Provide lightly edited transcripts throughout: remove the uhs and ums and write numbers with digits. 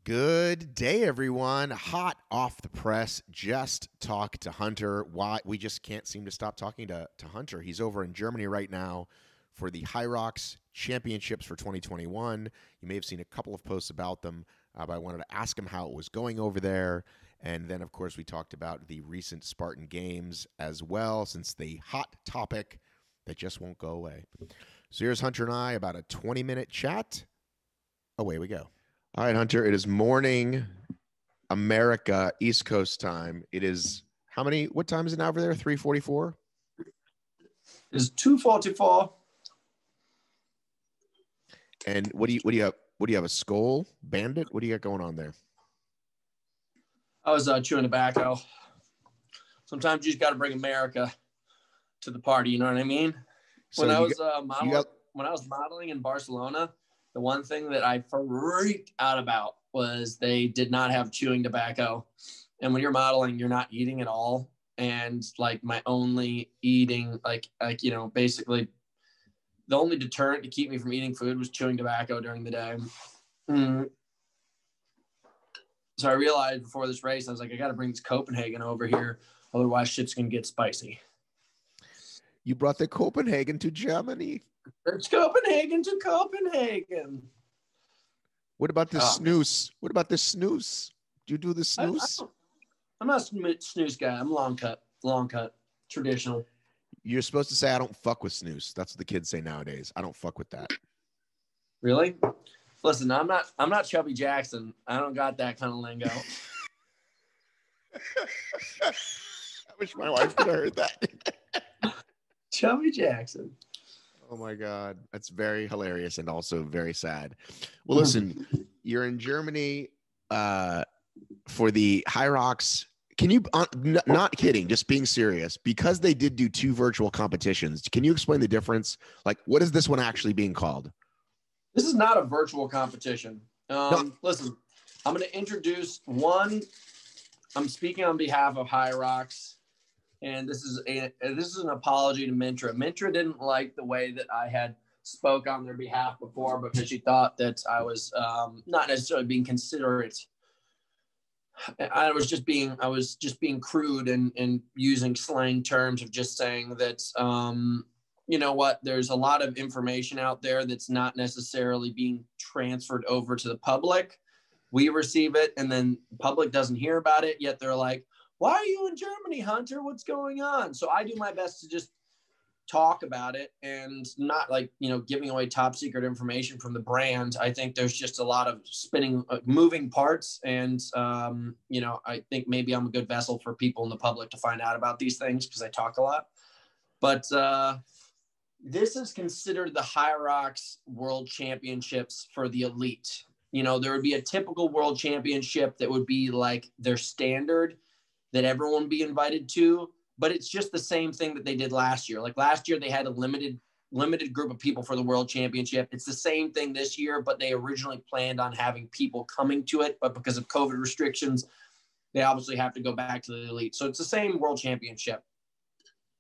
Good day, everyone. Hot off the press. Just talked to Hunter. Why we just can't seem to stop talking to Hunter. He's over in Germany right now for the Hyrox Championships for 2021. You may have seen a couple of posts about them, but I wanted to ask him how it was going over there. And then, of course, we talked about the recent Spartan Games as well, since the hot topic that just won't go away. So here's Hunter and I, about a 20-minute chat. Away we go. All right, Hunter, it is morning, America, East Coast time. It is, what time is it now over there? 3:44? It's 2:44. And what do you have, a Skull Bandit? What do you got going on there? I was chewing tobacco. Sometimes you just got to bring America to the party, you know what I mean? When I was modeling in Barcelona, the one thing that I freaked out about was they did not have chewing tobacco. And when you're modeling, you're not eating at all. And like my only eating, basically the only deterrent to keep me from eating food was chewing tobacco during the day. So I realized before this race, I was like, I got to bring this Copenhagen over here. Otherwise shit's going to get spicy. You brought the Copenhagen to Germany. It's Copenhagen to Copenhagen. What about the snooze? What about the snooze? Do you do the snooze? I'm not a snooze guy. I'm long cut, traditional. You're supposed to say, I don't fuck with snooze. That's what the kids say nowadays. I don't fuck with that. Really? Listen, I'm not Chubby Jackson. I don't got that kind of lingo. I wish my wife could have heard that. Chubby Jackson. Oh my God. That's very hilarious and also very sad. Well, listen, you're in Germany for the Hyrox. Can you, not kidding, just being serious, because they did do 2 virtual competitions. Can you explain the difference? Like, what is this one actually being called? This is not a virtual competition. Listen, I'm going to introduce one. I'm speaking on behalf of Hyrox. And this is an apology to Mintra. Mintra didn't like the way that I had spoke on their behalf before because she thought that I was not necessarily being considerate. I was just being crude and using slang terms of just saying that, you know what, there's a lot of information out there that's not necessarily being transferred over to the public. We receive it and then the public doesn't hear about it, yet they're like, why are you in Germany, Hunter? What's going on? So I do my best to just talk about it and not giving away top secret information from the brand. I think there's just a lot of moving parts. And, I think maybe I'm a good vessel for people in the public to find out about these things because I talk a lot. But this is considered the Hyrox World Championships for the elite. There would be a typical world championship that would be like their standard that everyone would be invited to, but it's just the same thing that they did last year. Like last year, they had a limited group of people for the World Championship. It's the same thing this year, but they originally planned on having people coming to it, but because of COVID restrictions, they obviously have to go back to the elite. So it's the same World Championship.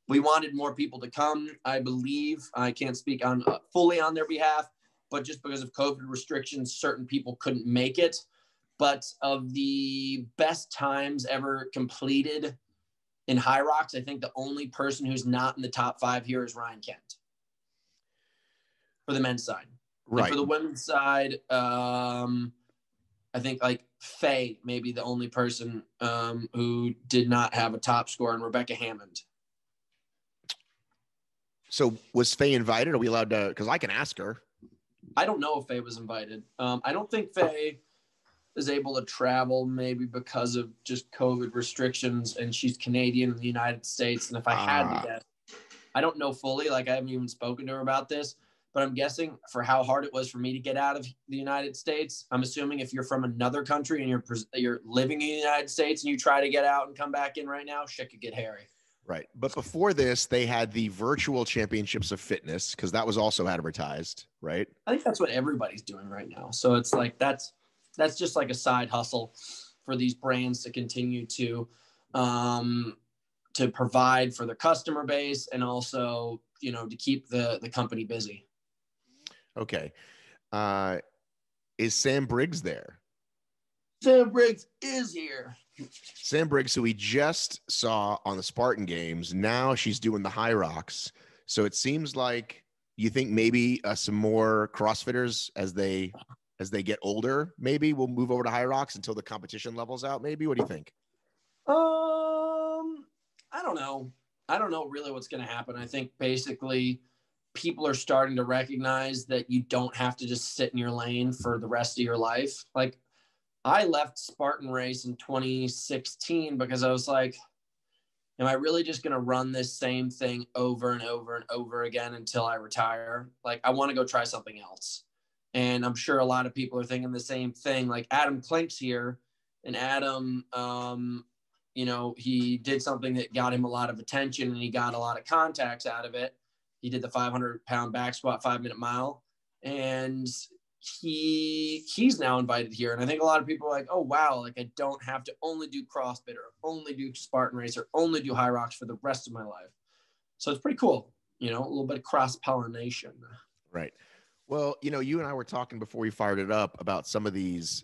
We wanted more people to come. I believe I can't speak on fully on their behalf, but just because of COVID restrictions, certain people couldn't make it. But of the best times ever completed in Hyrox, I think the only person who's not in the top 5 here is Ryan Kent for the men's side. Right. And for the women's side, I think like Faye may be the only person who did not have a top score, and Rebecca Hammond. So was Faye invited? Are we allowed to? Because I can ask her. I don't know if Faye was invited. I don't think Faye is able to travel, maybe because of just COVID restrictions, and she's Canadian in the United States. And if I had to guess, I don't know fully, like I haven't even spoken to her about this, but I'm guessing for how hard it was for me to get out of the United States, I'm assuming if you're from another country and you're living in the United States and you try to get out and come back in right now, shit could get hairy. Right. But before this, they had the virtual championships of fitness, because that was also advertised, right? I think that's what everybody's doing right now. So it's like, that's just like a side hustle for these brands to continue to provide for their customer base and also, to keep the company busy. Okay. Is Sam Briggs there? Sam Briggs is here. Sam Briggs, who we just saw on the Spartan Games, now she's doing the Hyrox. So it seems like you think maybe some more CrossFitters as they get older, maybe will move over to Hyrox until the competition levels out. Maybe. What do you think? I don't know. I don't know really what's going to happen. I think basically people are starting to recognize that you don't have to just sit in your lane for the rest of your life. Like, I left Spartan Race in 2016 because I was like, am I really just going to run this same thing over and over and over again until I retire? Like, I want to go try something else. And I'm sure a lot of people are thinking the same thing. Like, Adam Klink's here, and Adam, you know, he did something that got him a lot of attention and he got a lot of contacts out of it. He did the 500-pound back squat 5-minute mile, and he's now invited here. And I think a lot of people are like, oh wow, like I don't have to only do CrossFit or only do Spartan Race or only do Hyrox for the rest of my life. So it's pretty cool, you know, a little bit of cross-pollination. Right. Well, you know, you and I were talking before we fired it up about some of these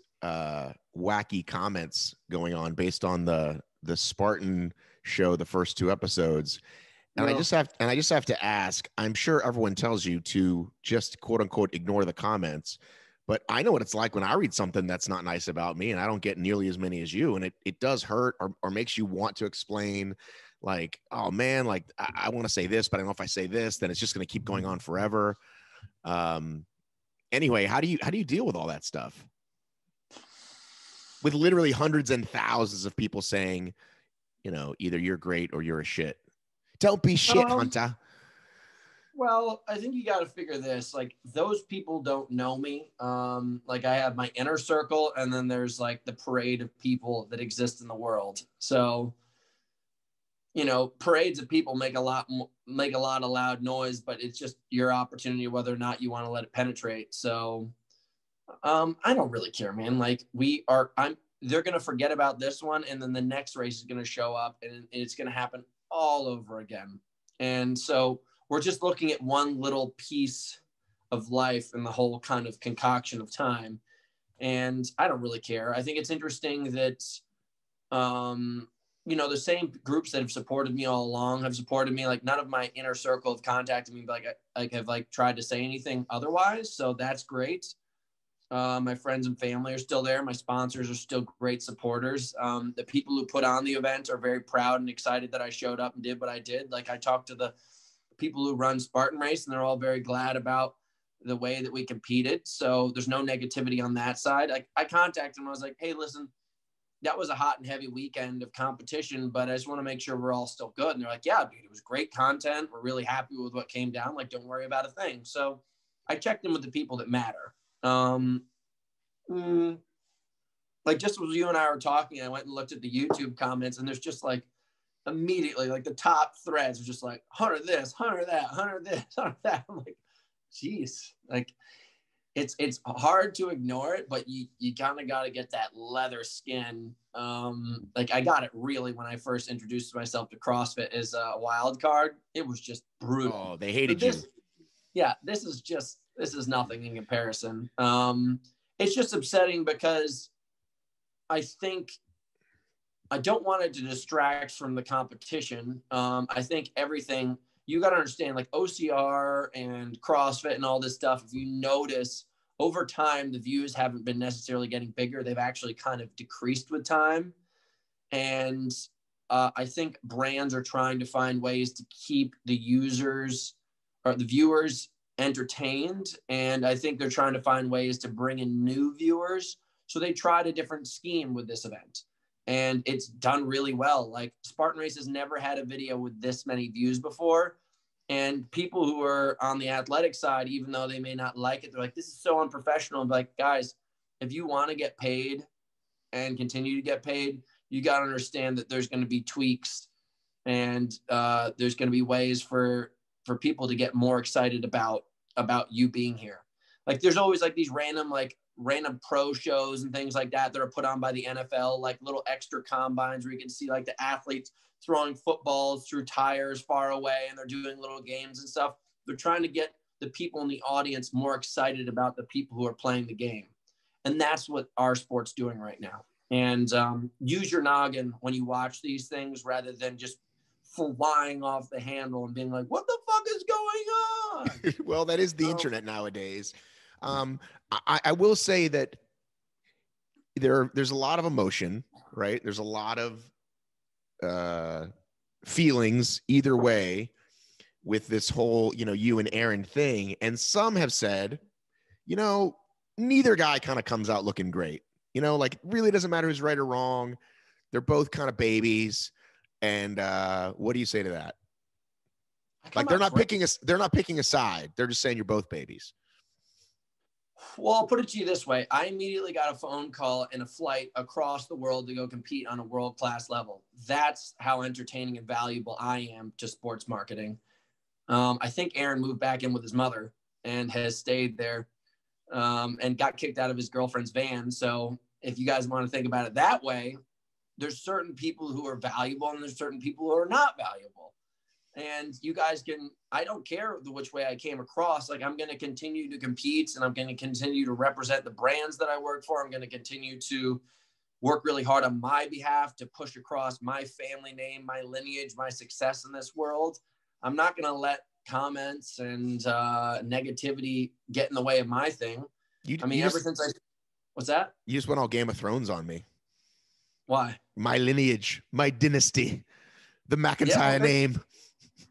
wacky comments going on based on the Spartan show, the first 2 episodes. And I just have to ask, I'm sure everyone tells you to just quote unquote ignore the comments, but I know what it's like when I read something that's not nice about me and I don't get nearly as many as you. And it does hurt or makes you want to explain, like, oh man, like I want to say this, but I don't know if I say this, then it's just going to keep going on forever. Anyway, how do you deal with all that stuff? With literally hundreds and thousands of people saying, you know, either you're great or you're a shit. Don't be shit, Hunter. Well, I think you got to figure this. Like, those people don't know me. Like, I have my inner circle, and then there's like the parade of people that exist in the world. So, you know, parades of people make a lot of loud noise, but it's just your opportunity whether or not you want to let it penetrate. So, I don't really care, man. Like, they're gonna forget about this one, and then the next race is gonna show up, and it's gonna happen all over again. And so we're just looking at one little piece of life and the whole kind of concoction of time. And I don't really care. I think it's interesting that, you know, the same groups that have supported me all along have supported me. Like, none of my inner circle have contacted me, but have like tried to say anything otherwise. So that's great. My friends and family are still there. My sponsors are still great supporters. The people who put on the event are very proud and excited that I showed up and did what I did. Like, I talked to the people who run Spartan Race, and they're all very glad about the way that we competed. So there's no negativity on that side. Like, I contacted them. I was like, hey, listen, that was a hot and heavy weekend of competition, but I just want to make sure we're all still good. And they're like, yeah, dude, it was great content. We're really happy with what came down. Like, don't worry about a thing. So I checked in with the people that matter. Like, just as you and I were talking, I went and looked at the YouTube comments, and there's just like immediately, like, the top threads are just like, Hunter this, Hunter that, Hunter this, Hunter that. I'm like, geez, like, it's hard to ignore it, but you kind of got to get that leather skin. Like, I got it really when I first introduced myself to CrossFit as a wild card. It was just brutal. Oh, they hated you. Yeah, this is nothing in comparison. It's just upsetting because I think I don't want it to distract from the competition. I think everything, you got to understand, like OCR and CrossFit and all this stuff, if you notice over time, the views haven't been necessarily getting bigger. They've actually kind of decreased with time. And I think brands are trying to find ways to keep the users or the viewers entertained. And I think they're trying to find ways to bring in new viewers. So they tried a different scheme with this event, and it's done really well. Like, Spartan Race has never had a video with this many views before. And people who are on the athletic side, even though they may not like it, they're like, this is so unprofessional. I'm like, guys, if you want to get paid and continue to get paid, you got to understand that there's going to be tweaks, and there's going to be ways for people to get more excited about you being here. Like, there's always like these random pro shows and things like that are put on by the NFL, like little extra combines where you can see like the athletes throwing footballs through tires far away, and they're doing little games and stuff. They're trying to get the people in the audience more excited about the people who are playing the game. And that's what our sport's doing right now. and use your noggin when you watch these things rather than just flying off the handle and being like, what the fuck is going on? Well, that is the internet nowadays. I will say that there's a lot of emotion, right? There's a lot of feelings either way with this whole, you and Aaron thing. And some have said, neither guy kind of comes out looking great. Like, it really doesn't matter who's right or wrong. They're both kind of babies. And what do you say to that? Like, they're not picking a side. They're just saying you're both babies. Well, I'll put it to you this way. I immediately got a phone call and a flight across the world to go compete on a world-class level. That's how entertaining and valuable I am to sports marketing. I think Aaron moved back in with his mother and has stayed there and got kicked out of his girlfriend's van. So if you guys want to think about it that way, there's certain people who are valuable and there's certain people who are not valuable. And you guys I don't care which way I came across. Like, I'm going to continue to compete and I'm going to continue to represent the brands that I work for. I'm going to continue to work really hard on my behalf to push across my family name, my lineage, my success in this world. I'm not going to let comments and negativity get in the way of my thing. What's that? You just went all Game of Thrones on me. Why? My lineage, my dynasty, the McIntyre name.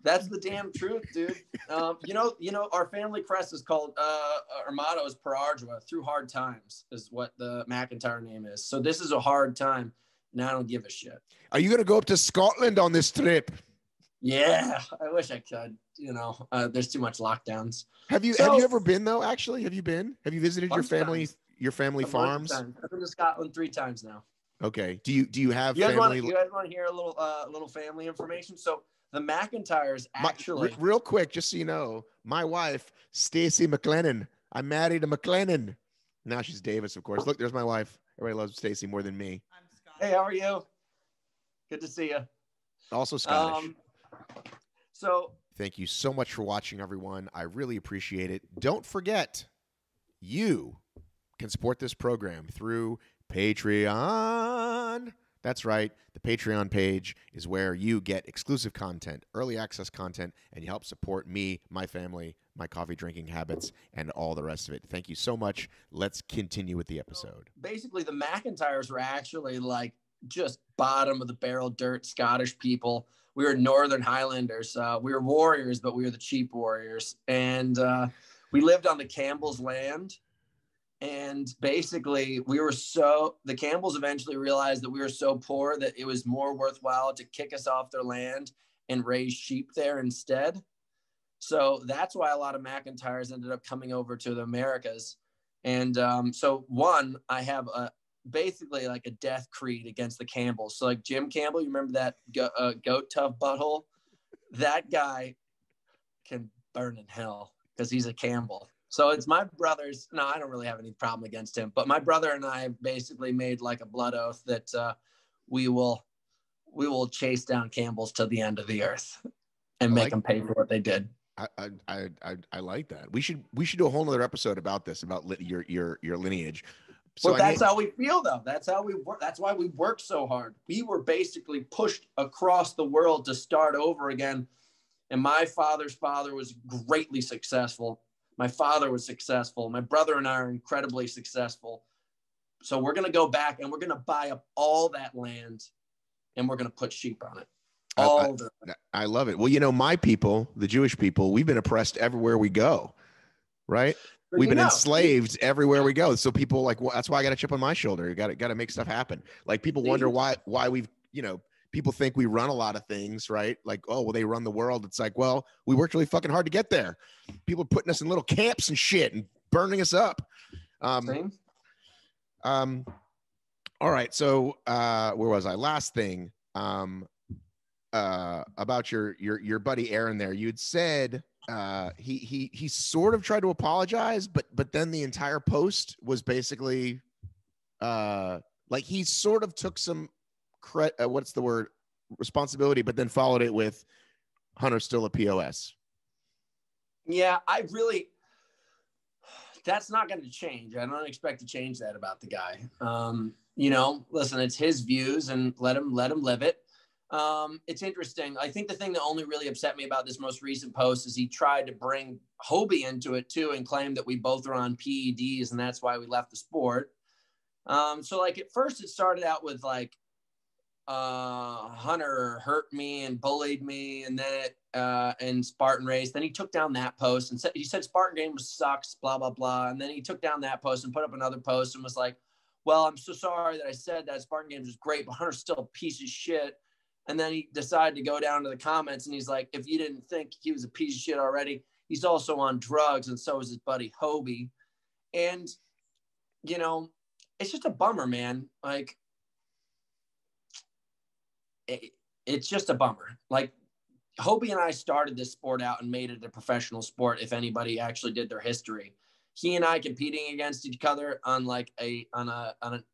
That's the damn truth, dude. Our family crest is called, our motto is Per Ardua, through hard times is what the McIntyre name is. So this is a hard time, and I don't give a shit. Are you going to go up to Scotland on this trip? Yeah, I wish I could. There's too much lockdowns. Have you ever been, though, actually? Have you been? Have you visited your family farms? I've been to Scotland 3 times now. Okay. Do you have you guys family? You guys want to hear a little family information? So the McIntyres actually... real quick, just so you know, my wife, Stacey McLennan. I married a McLennan. Now she's Davis, of course. Look, there's my wife. Everybody loves Stacey more than me. I'm Scottish. Hey, how are you? Good to see you. Also Scottish. So thank you so much for watching, everyone. I really appreciate it. Don't forget, you can support this program through Patreon. That's right. The Patreon page is where you get exclusive content, early access content, and you help support me, my family, my coffee drinking habits, and all the rest of it. Thank you so much. Let's continue with the episode. Basically, the McIntyres were actually like just bottom of the barrel dirt Scottish people. We were Northern Highlanders. We were warriors, but we were the cheap warriors. And we lived on the Campbell's land. And basically, the Campbells eventually realized that we were so poor that it was more worthwhile to kick us off their land and raise sheep there instead. So that's why a lot of McIntyres ended up coming over to the Americas. And I have basically like a death creed against the Campbells. So like Jim Campbell, you remember that goat tough butthole? That guy can burn in hell because he's a Campbell. So it's my brother's. No, I don't really have any problem against him. But my brother and I basically made like a blood oath that we will chase down Campbells to the end of the earth and make them pay for what they did. I like that. We should do a whole nother episode about this, about your lineage. So well, that's how we feel, though. That's how we work. That's why we work so hard. We were basically pushed across the world to start over again. And my father's father was greatly successful. My father was successful. My brother and I are incredibly successful. So we're going to go back and we're going to buy up all that land and we're going to put sheep on it. I love it. Well, my people, the Jewish people, we've been oppressed everywhere we go, right? We've been enslaved everywhere we go. So people that's why I got a chip on my shoulder. You got to make stuff happen. Like people wonder why we've, people think we run a lot of things, right? Like, oh, well, they run the world. It's like, well, we worked really fucking hard to get there. People are putting us in little camps and shit and burning us up. All right. So where was I? Last thing about your buddy Aaron there. You'd said he sort of tried to apologize, but then the entire post was basically like he sort of took some responsibility, but then followed it with Hunter's still a POS. Yeah, that's not going to change. I don't expect to change that about the guy. listen, it's his views and let him live it. It's interesting. I think the thing that only really upset me about this most recent post is he tried to bring Hobie into it too and claim that we both are on PEDs and that's why we left the sport. So like at first it started out with like Hunter hurt me and bullied me, and then and Spartan race. Then he took down that post and he said Spartan Games sucks, blah blah blah. And then he took down that post and put up another post and was like, "Well, I'm so sorry that I said that Spartan Games was great, but Hunter's still a piece of shit." And then he decided to go down to the comments and he's like, "If you didn't think he was a piece of shit already, he's also on drugs, and so is his buddy Hobie." And it's just a bummer, man. Like, it's just a bummer. Like, Hobie and I started this sport out and made it a professional sport. If anybody actually did their history, he and I competing against each other on like a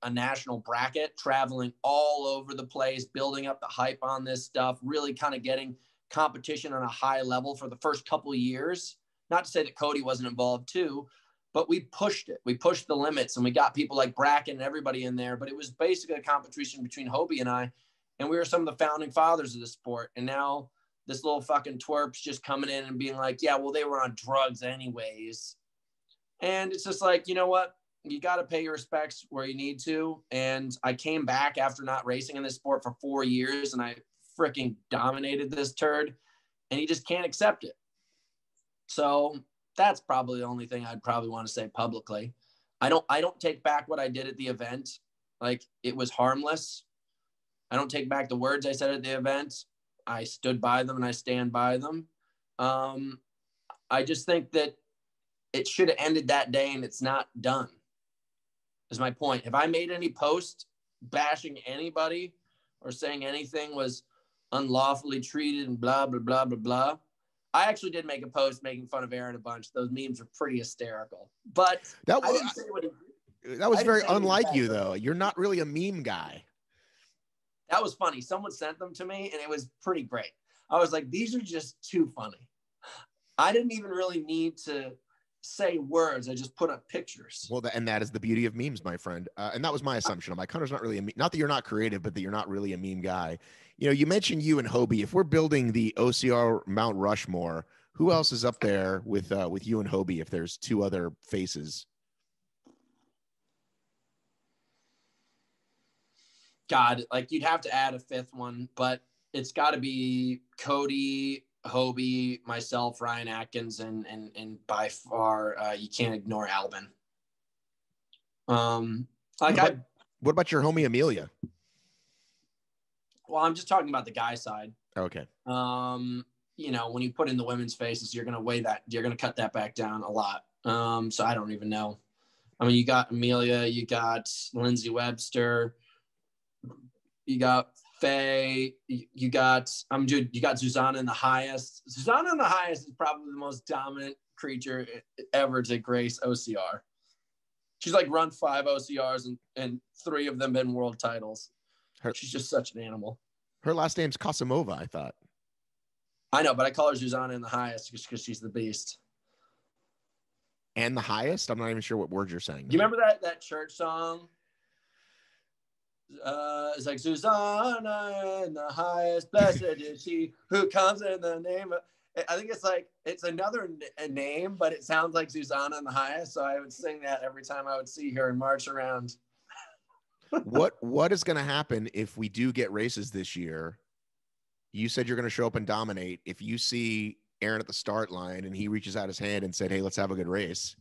national bracket, traveling all over the place, building up the hype on this stuff, really kind of getting competition on a high level for the first couple of years. Not to say that Cody wasn't involved too, but we pushed it. We pushed the limits and we got people like Bracken and everybody in there. But it was basically a competition between Hobie and I. And we were some of the founding fathers of the sport. And now this little fucking twerp's just coming in and being like, yeah, well, they were on drugs anyways. And it's just like, you know what? You got to pay your respects where you need to. And I came back after not racing in this sport for 4 years and I freaking dominated this turd. And he just can't accept it. So that's probably the only thing I'd probably want to say publicly. I don't take back what I did at the event. Like, it was harmless. I don't take back the words I said at the event. I stood by them and I stand by them. I just think that it should have ended that day and it's not done, is my point. If I made any post bashing anybody or saying anything was unlawfully treated and blah, blah, blah, blah, blah, I actually did make a post making fun of Aaron a bunch. Those memes are pretty hysterical. But that was very unlike you, though. You're not really a meme guy. That was funny. Someone sent them to me, and it was pretty great. I was like, these are just too funny. I didn't even really need to say words. I just put up pictures. Well, and that is the beauty of memes, my friend. And that was my assumption. I'm like, Hunter's not really a meme. Not that you're not creative, but that you're not really a meme guy. You mentioned you and Hobie. If we're building the OCR Mount Rushmore, who else is up there with you and Hobie if there's two other faces? God, like, you'd have to add a fifth one, but it's got to be Cody, Hobie, myself, Ryan Atkins, and by far you can't ignore Albin. What about your homie Amelia? Well, I'm just talking about the guy side. Okay. When you put in the women's faces, you're gonna cut that back down a lot. So I don't even know. I mean, you got Amelia, you got Lindsay Webster, you got Faye, you got Susanna in the highest. Susanna in the highest is probably the most dominant creature ever to grace OCR. She's like run 5 OCRs and 3 of them been world titles. She's just such an animal. Her last name's Kasimova, I thought. I know, but I call her Susanna in the highest just because she's the beast. And the highest? I'm not even sure what words you're saying. Do you remember that church song? It's like, Susanna in the highest, blessed is she who comes in the name of. I think it's another name, but it sounds like Susanna in the highest. So I would sing that every time I would see her and march around. What is going to happen if we do get races this year? You said you're going to show up and dominate. If you see Aaron at the start line and he reaches out his hand and said, "Hey, let's have a good race,"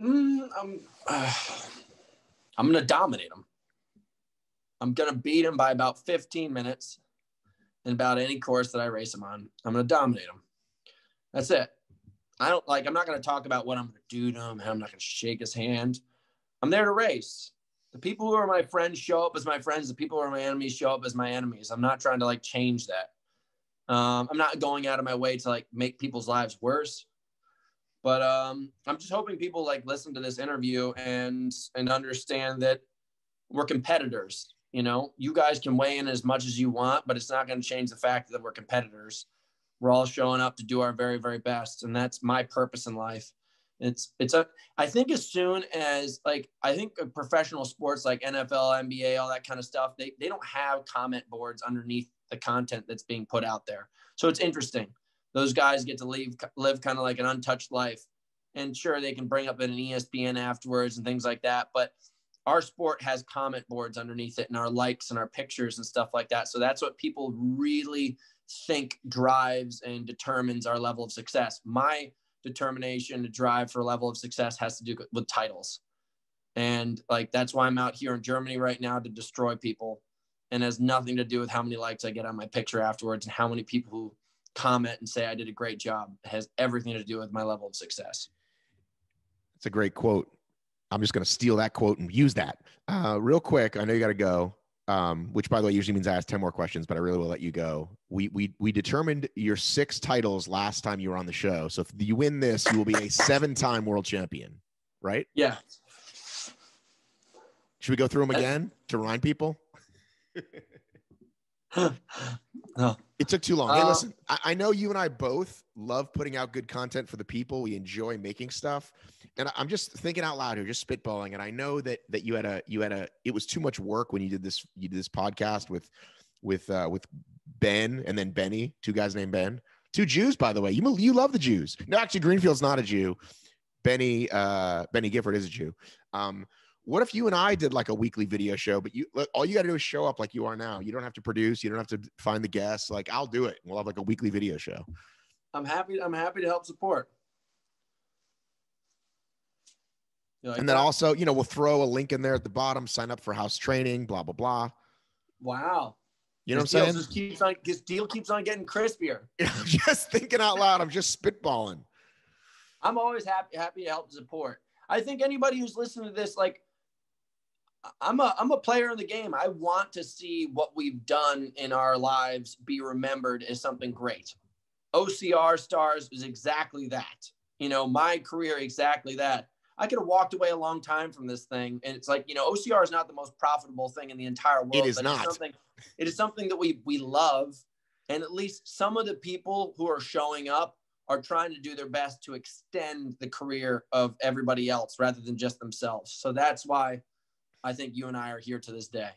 I'm going to dominate him. I'm going to beat him by about 15 minutes in about any course that I race him on. I'm going to dominate him. That's it. I'm not going to talk about what I'm going to do to him. I'm not going to shake his hand. I'm there to race. The people who are my friends show up as my friends. The people who are my enemies show up as my enemies. I'm not trying to change that. I'm not going out of my way to make people's lives worse. But I'm just hoping people listen to this interview and understand that we're competitors. You guys can weigh in as much as you want, but it's not going to change the fact that we're competitors. We're all showing up to do our very, very best. And that's my purpose in life. I think as soon as like, I think professional sports like NFL, NBA, all that kind of stuff, they don't have comment boards underneath the content that's being put out there. So it's interesting. Those guys get to live kind of like an untouched life. And sure, they can bring up an ESPN afterwards and things like that. But our sport has comment boards underneath it and our likes and our pictures and stuff like that. So that's what people really think drives and determines our level of success. My determination to drive for a level of success has to do with titles. And like, that's why I'm out here in Germany right now, to destroy people, and has nothing to do with how many likes I get on my picture afterwards and how many people who comment and say I did a great job. It has everything to do with my level of success. It's a great quote. I'm just going to steal that quote and use that real quick. I know you got to go. Which, by the way, usually means I ask 10 more questions, but I really will let you go. We determined your 6 titles last time you were on the show. So if you win this, you will be a 7-time world champion, right? Yeah. Should we go through them again to remind people? No. It took too long. Hey, listen, I know you and I both love putting out good content for the people. We enjoy making stuff. And I'm just thinking out loud here, just spitballing. And I know that you had it was too much work when you did this podcast with Ben and then Benny, 2 guys named Ben, 2 Jews, by the way. You love the Jews. No, actually, Greenfield's not a Jew. Benny Gifford is a Jew. What if you and I did like a weekly video show, but all you got to do is show up like you are now. You don't have to produce. You don't have to find the guests. Like, I'll do it. We'll have like a weekly video show. I'm happy to help support. Like and then also, we'll throw a link in there at the bottom, sign up for house training, blah, blah, blah. Wow. You know what I'm saying? This deal keeps on getting crispier. I'm just thinking out loud. I'm just spitballing. I'm always happy to help support. I think anybody who's listening to this, like, I'm a player in the game. I want to see what we've done in our lives be remembered as something great. OCR Stars is exactly that. My career, exactly that. I could have walked away a long time from this thing. And it's like, OCR is not the most profitable thing in the entire world. It is not. It is something that we love. And at least some of the people who are showing up are trying to do their best to extend the career of everybody else rather than just themselves. So that's why I think you and I are here to this day.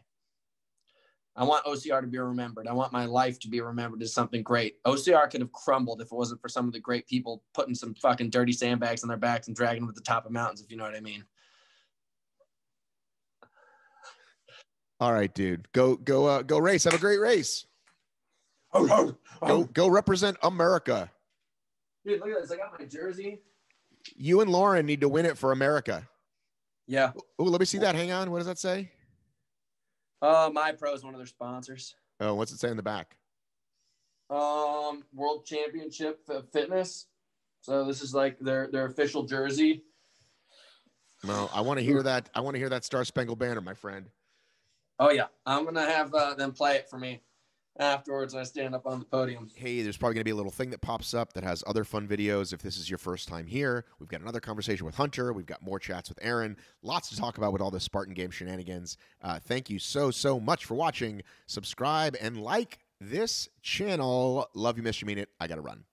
I want OCR to be remembered. I want my life to be remembered as something great. OCR could have crumbled if it wasn't for some of the great people putting some fucking dirty sandbags on their backs and dragging them to the top of mountains, if you know what I mean. All right, dude. Go race. Have a great race. Go represent America. Dude, look at this. I got my jersey. You and Lauren need to win it for America. Yeah. Oh, let me see that. Hang on. What does that say? My Pro is one of their sponsors. Oh, what's it say in the back? World Championship Fitness. So this is like their official jersey. Well, I want to hear that. I want to hear that Star Spangled Banner, my friend. Oh yeah, I'm gonna have them play it for me afterwards when I stand up on the podium. Hey, there's probably going to be a little thing that pops up that has other fun videos. If this is your first time here, we've got another conversation with Hunter. We've got more chats with Aaron. Lots to talk about with all the Spartan Game shenanigans. Thank you so much for watching. Subscribe and like this channel. Love you, miss you, mean it. I got to run.